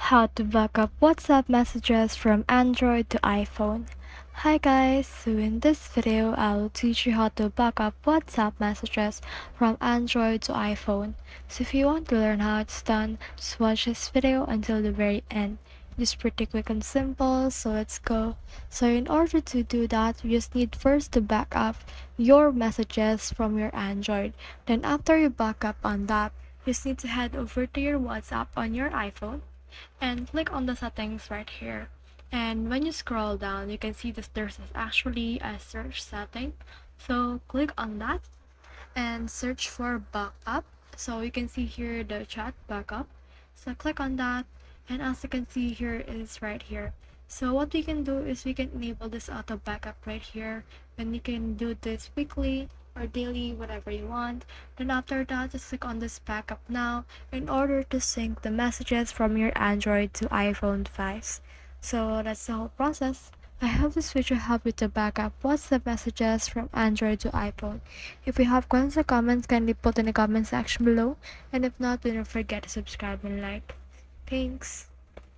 How to back up WhatsApp messages from Android to iPhone. Hi guys, so in this video I'll teach you how to back up WhatsApp messages from Android to iPhone. So if you want to learn how it's done, just watch this video until the very end. It's pretty quick and simple, so let's go. So in order to do that, you just need first to back up your messages from your Android. Then after you back up on that, you just need to head over to your WhatsApp on your iPhone and click on the settings right here. And when you scroll down, you can see that there's actually a search setting. So click on that and search for backup. So you can see here the chat backup. So click on that, and as you can see here is right here. So what we can do is we can enable this auto backup right here, and you can do this weekly or daily, whatever you want. Then after that, just click on this backup now in order to sync the messages from your Android to iPhone device. So that's the whole process. I hope this video helped you to back up WhatsApp messages from Android to iPhone. If you have questions or comments, kindly put in the comment section below. And if not, do not forget to subscribe and like. Thanks.